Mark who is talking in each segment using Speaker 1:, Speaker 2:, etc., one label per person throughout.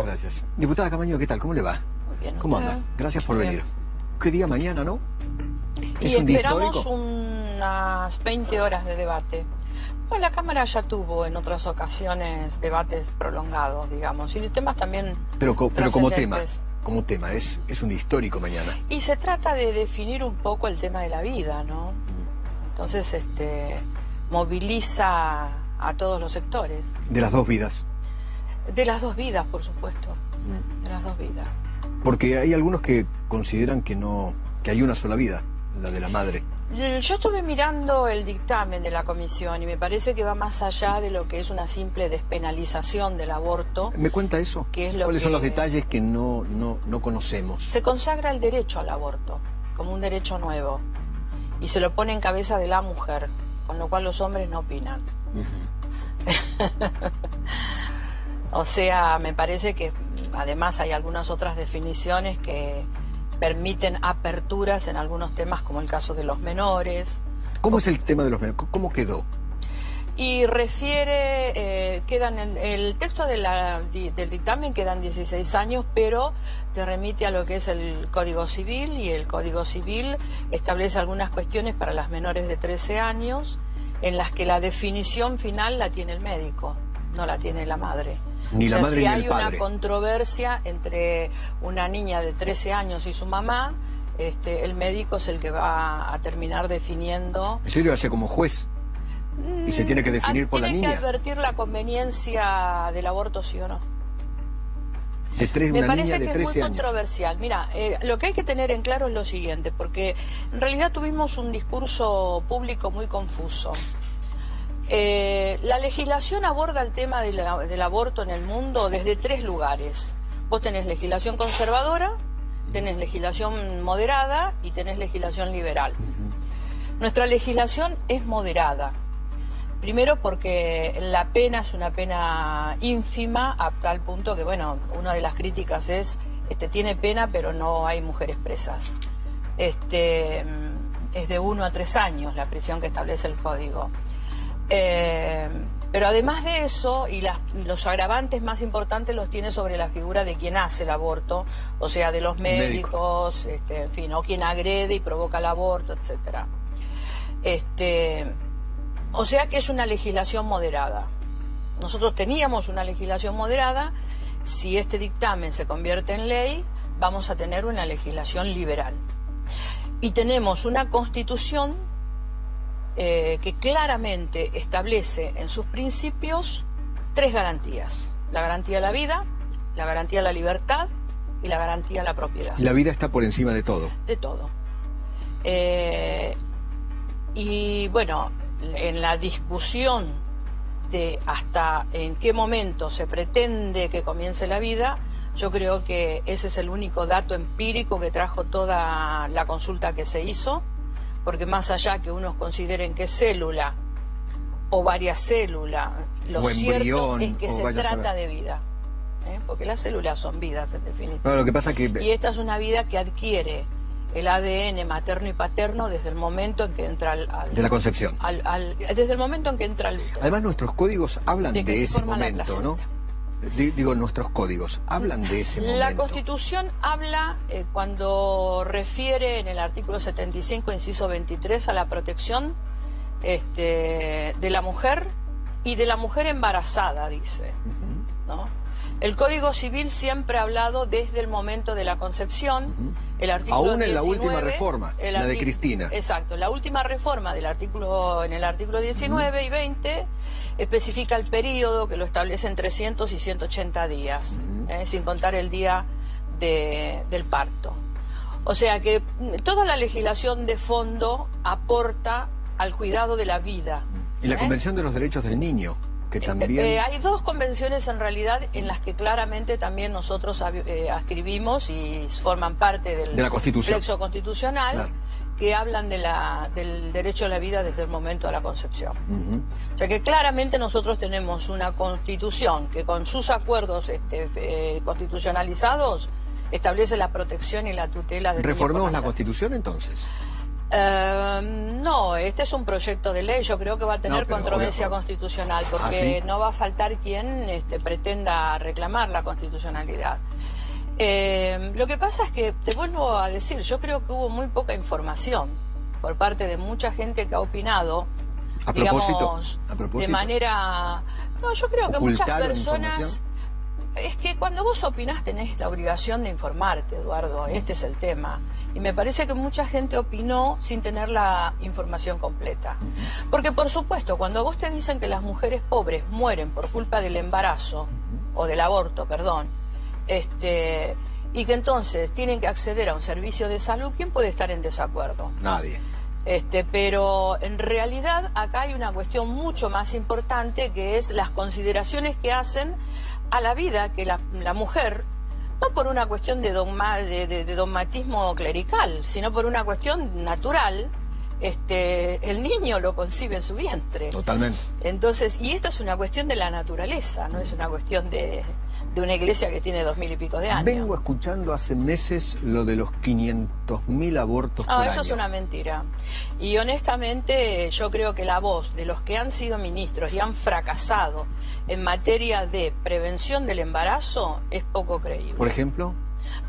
Speaker 1: Gracias. Diputada Camaño, ¿qué tal? ¿Cómo le va?
Speaker 2: Muy bien.
Speaker 1: ¿Cómo anda? Gracias por venir. ¿Qué día mañana, no?
Speaker 2: Y esperamos unas 20 horas de debate. Bueno, la Cámara ya tuvo en otras ocasiones debates prolongados, digamos, y de temas también
Speaker 1: pero como tema,
Speaker 2: trascendentes.
Speaker 1: es un día histórico mañana.
Speaker 2: Y se trata de definir un poco el tema de la vida, ¿no? Entonces, moviliza a todos los sectores.
Speaker 1: De las dos vidas.
Speaker 2: De las dos vidas, por supuesto. De las dos vidas.
Speaker 1: Porque hay algunos que consideran que no, que hay una sola vida, la de la madre.
Speaker 2: Yo estuve mirando el dictamen de la comisión y me parece que va más allá de lo que es una simple despenalización del aborto.
Speaker 1: ¿Me cuenta eso? ¿Cuáles son los detalles que no conocemos?
Speaker 2: Se consagra el derecho al aborto como un derecho nuevo y se lo pone en cabeza de la mujer, con lo cual los hombres no opinan. O sea, me parece que además hay algunas otras definiciones que permiten aperturas en algunos temas, como el caso de los menores.
Speaker 1: ¿Cómo es el tema de los menores? ¿Cómo quedó?
Speaker 2: Y refiere, quedan en el texto del dictamen quedan 16 años, pero te remite a lo que es el Código Civil, y el Código Civil establece algunas cuestiones para las menores de 13 años, en las que la definición final la tiene el médico, no la tiene la madre.
Speaker 1: Ni la madre
Speaker 2: si
Speaker 1: ni
Speaker 2: hay
Speaker 1: el padre.
Speaker 2: Una controversia entre una niña de 13 años y su mamá, el médico es el que va a terminar definiendo.
Speaker 1: ¿En serio hace como juez? ¿Y se tiene que definir por la niña?
Speaker 2: Tiene que advertir la conveniencia del aborto, sí o no.
Speaker 1: Me parece que es muy
Speaker 2: controversial. Mira, lo que hay que tener en claro es lo siguiente, porque en realidad tuvimos un discurso público muy confuso. La legislación aborda el tema del aborto en el mundo desde tres lugares. Vos tenés legislación conservadora, tenés legislación moderada y tenés legislación liberal. Nuestra legislación es moderada. Primero porque la pena es una pena ínfima, a tal punto que, bueno, una de las críticas es, tiene pena pero no hay mujeres presas. Es de 1 a 3 años la prisión que establece el Código. Pero además de eso, y los agravantes más importantes los tiene sobre la figura de quien hace el aborto, o sea, de los médicos, en fin, o quien agrede y provoca el aborto, etcétera. O sea que es una legislación moderada. Nosotros teníamos una legislación moderada. Si este dictamen se convierte en ley, vamos a tener una legislación liberal. Y tenemos una Constitución que claramente establece en sus principios tres garantías: la garantía de la vida, la garantía de la libertad y la garantía de la propiedad.
Speaker 1: La vida está por encima de todo.
Speaker 2: De todo. Y bueno, en la discusión de hasta en qué momento se pretende que comience la vida, yo creo que ese es el único dato empírico que trajo toda la consulta que se hizo, porque más allá que unos consideren que es célula o varias células, lo cierto es que se trata de vida, porque las células son vidas en definitiva.
Speaker 1: No, lo que pasa que...
Speaker 2: Y esta es una vida que adquiere el ADN materno y paterno desde el momento en que entra
Speaker 1: de la concepción.
Speaker 2: Desde el momento en que entra al útero.
Speaker 1: Además, nuestros códigos hablan de ese momento, ¿no? Digo, nuestros códigos hablan de ese momento.
Speaker 2: La Constitución habla, cuando refiere en el artículo 75, inciso 23, a la protección de la mujer y de la mujer embarazada, dice, ¿no? El Código Civil siempre ha hablado desde el momento de la concepción. El artículo
Speaker 1: aún
Speaker 2: 19,
Speaker 1: en la última reforma, la de Cristina.
Speaker 2: Exacto, la última reforma en el artículo 19 y 20 especifica el periodo, que lo establece en 300 y 180 días, sin contar el día del parto. O sea que toda la legislación de fondo aporta al cuidado de la vida.
Speaker 1: Y la Convención de los Derechos del Niño, que también...
Speaker 2: hay dos convenciones en realidad en las que claramente también nosotros ascribimos y forman parte del
Speaker 1: de la Constitución.
Speaker 2: Plexo constitucional, claro, que hablan del derecho a la vida desde el momento de la concepción. O sea que claramente nosotros tenemos una Constitución que con sus acuerdos constitucionalizados establece la protección y la tutela de...
Speaker 1: ¿Reformemos la Constitución entonces?
Speaker 2: No, este es un proyecto de ley, yo creo que va a tener controversia constitucional, porque
Speaker 1: ¿sí?
Speaker 2: no va a faltar quien pretenda reclamar la constitucionalidad. Lo que pasa es que, te vuelvo a decir, yo creo que hubo muy poca información por parte de mucha gente que ha opinado,
Speaker 1: a propósito,
Speaker 2: de manera... No, yo creo que muchas personas... Es que cuando vos opinás tenés la obligación de informarte, Eduardo, este es el tema. Y me parece que mucha gente opinó sin tener la información completa. Porque, por supuesto, cuando a vos te dicen que las mujeres pobres mueren por culpa del embarazo, o del aborto, perdón, y que entonces tienen que acceder a un servicio de salud, ¿quién puede estar en desacuerdo?
Speaker 1: Nadie.
Speaker 2: Pero en realidad acá hay una cuestión mucho más importante, que es las consideraciones que hacen a la vida que la mujer, no por una cuestión de dogmatismo clerical, sino por una cuestión natural. El niño lo concibe en su vientre.
Speaker 1: Totalmente.
Speaker 2: Entonces, y esto es una cuestión de la naturaleza, no es una cuestión de una iglesia que tiene 2000 y pico de años.
Speaker 1: Vengo escuchando hace meses lo de los 500.000 abortos por año.
Speaker 2: Eso es una mentira. Y honestamente yo creo que la voz de los que han sido ministros y han fracasado en materia de prevención del embarazo es poco creíble.
Speaker 1: ¿Por ejemplo?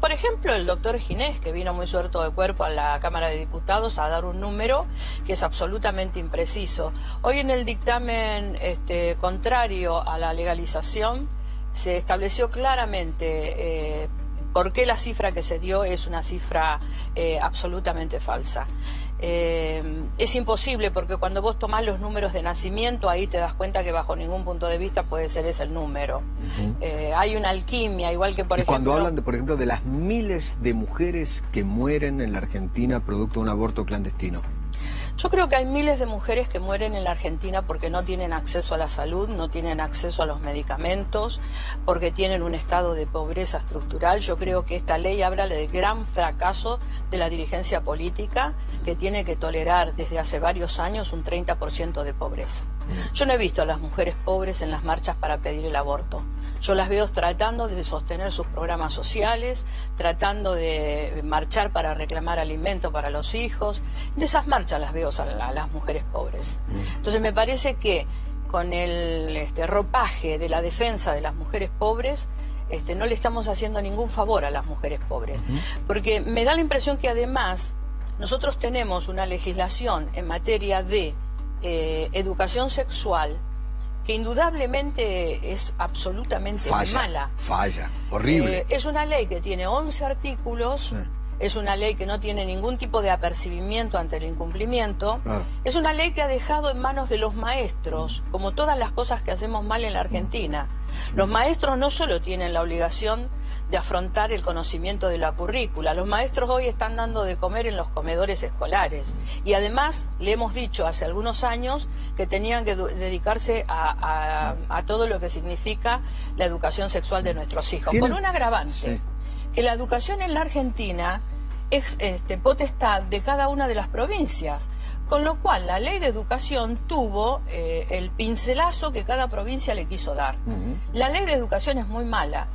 Speaker 2: Por ejemplo, el doctor Ginés, que vino muy suelto de cuerpo a la Cámara de Diputados a dar un número que es absolutamente impreciso. Hoy en el dictamen contrario a la legalización se estableció claramente por qué la cifra que se dio es una cifra absolutamente falsa. Es imposible, porque cuando vos tomás los números de nacimiento, ahí te das cuenta que bajo ningún punto de vista puede ser ese el número. Hay una alquimia, igual que por ejemplo...
Speaker 1: Cuando hablan, por ejemplo, de las miles de mujeres que mueren en la Argentina producto de un aborto clandestino.
Speaker 2: Yo creo que hay miles de mujeres que mueren en la Argentina porque no tienen acceso a la salud, no tienen acceso a los medicamentos, porque tienen un estado de pobreza estructural. Yo creo que esta ley habla del gran fracaso de la dirigencia política, que tiene que tolerar desde hace varios años un 30% de pobreza. Yo no he visto a las mujeres pobres en las marchas para pedir el aborto. Yo las veo tratando de sostener sus programas sociales, tratando de marchar para reclamar alimento para los hijos. En esas marchas las veo a las mujeres pobres. Entonces me parece que con el ropaje de la defensa de las mujeres pobres, no le estamos haciendo ningún favor a las mujeres pobres. Porque me da la impresión que además nosotros tenemos una legislación en materia de educación sexual que indudablemente es absolutamente mala.
Speaker 1: Falla, horrible.
Speaker 2: Es una ley que tiene 11 artículos, es una ley que no tiene ningún tipo de apercibimiento ante el incumplimiento, es una ley que ha dejado en manos de los maestros, como todas las cosas que hacemos mal en la Argentina. Los maestros no solo tienen la obligación de afrontar el conocimiento de la currícula. Los maestros hoy están dando de comer en los comedores escolares y además le hemos dicho hace algunos años que tenían que dedicarse a todo lo que significa la educación sexual de nuestros hijos. Con un agravante, que la educación en la Argentina es potestad de cada una de las provincias. Con lo cual, la ley de educación tuvo el pincelazo que cada provincia le quiso dar. La ley de educación es muy mala.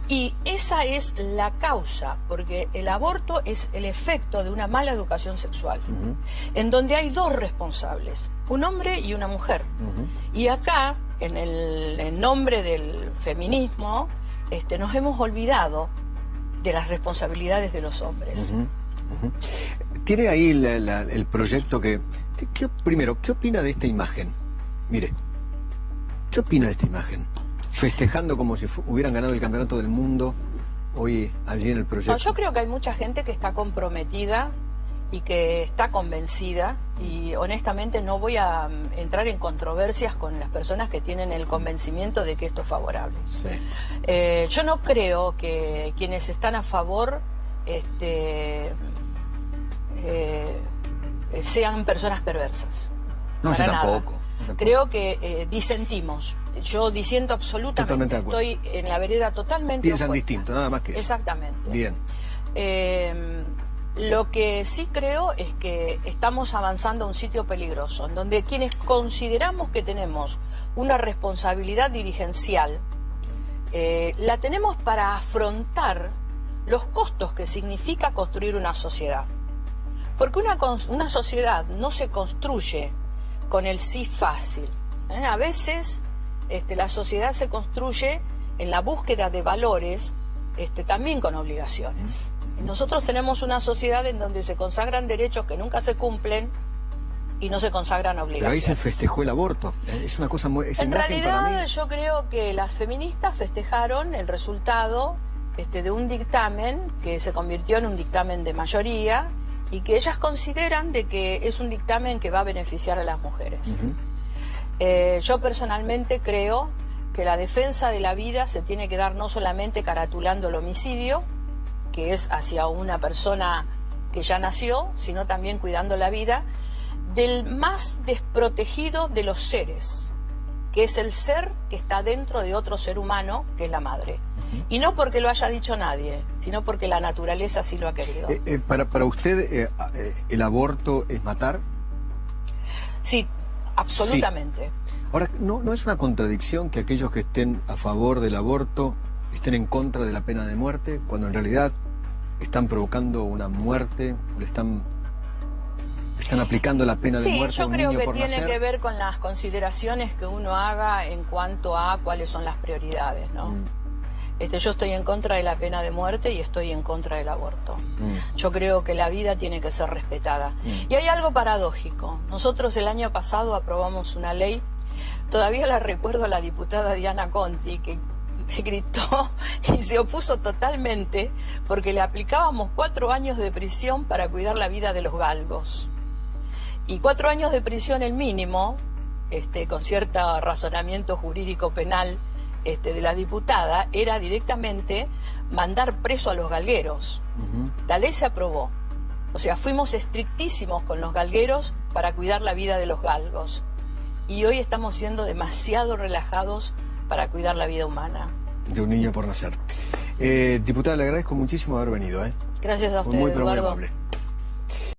Speaker 2: Y esa es la causa, porque el aborto es el efecto de una mala educación sexual, en donde hay dos responsables, un hombre y una mujer. Y acá, en nombre del feminismo, nos hemos olvidado de las responsabilidades de los hombres.
Speaker 1: Tiene ahí el proyecto primero, ¿qué opina de esta imagen? Mire, ¿qué opina de esta imagen? Festejando como si hubieran ganado el campeonato del mundo hoy allí en el proyecto.
Speaker 2: No, yo creo que hay mucha gente que está comprometida y que está convencida, y honestamente no voy a entrar en controversias con las personas que tienen el convencimiento de que esto es favorable. Yo no creo que quienes están a favor sean personas perversas.
Speaker 1: No, yo tampoco.
Speaker 2: Creo que disentimos. Yo disiento absolutamente. Estoy en la vereda totalmente
Speaker 1: Piensan
Speaker 2: opuesta.
Speaker 1: Distinto, nada más que eso.
Speaker 2: Exactamente.
Speaker 1: Bien.
Speaker 2: Lo que sí creo es que estamos avanzando a un sitio peligroso, en donde quienes consideramos que tenemos una responsabilidad dirigencial, la tenemos para afrontar los costos que significa construir una sociedad. Porque una sociedad no se construye con el sí fácil. A veces la sociedad se construye en la búsqueda de valores, también con obligaciones. Y nosotros tenemos una sociedad en donde se consagran derechos que nunca se cumplen y no se consagran obligaciones.
Speaker 1: Pero ahí se festejó el aborto. Es una cosa muy...
Speaker 2: En realidad yo creo que las feministas festejaron el resultado de un dictamen que se convirtió en un dictamen de mayoría y que ellas consideran de que es un dictamen que va a beneficiar a las mujeres. Yo personalmente creo que la defensa de la vida se tiene que dar no solamente caratulando el homicidio, que es hacia una persona que ya nació, sino también cuidando la vida del más desprotegido de los seres, que es el ser que está dentro de otro ser humano, que es la madre. Y no porque lo haya dicho nadie, sino porque la naturaleza así lo ha querido.
Speaker 1: Para usted, ¿el aborto es matar?
Speaker 2: Sí, absolutamente.
Speaker 1: Sí. Ahora, ¿no es una contradicción que aquellos que estén a favor del aborto estén en contra de la pena de muerte, cuando en realidad están provocando una muerte, le están aplicando la pena de muerte a un niño por nacer? Sí, yo creo que tiene que ver con las consideraciones que uno haga en cuanto a cuáles son las prioridades, ¿no? Yo estoy en contra de la pena de muerte y estoy en contra del aborto. Yo creo que la vida tiene que ser respetada. Y hay algo paradójico. Nosotros el año pasado aprobamos una ley, todavía la recuerdo a la diputada Diana Conti, que gritó y se opuso totalmente porque le aplicábamos 4 años de prisión para cuidar la vida de los galgos. Y 4 años de prisión el mínimo, con cierto razonamiento jurídico penal de la diputada, era directamente mandar preso a los galgueros. La ley se aprobó. O sea, fuimos estrictísimos con los galgueros para cuidar la vida de los galgos. Y hoy estamos siendo demasiado relajados para cuidar la vida humana. De un niño por nacer. Diputada, le agradezco muchísimo haber venido. Gracias a usted,
Speaker 2: muy, pero
Speaker 1: Eduardo.
Speaker 2: muy amable.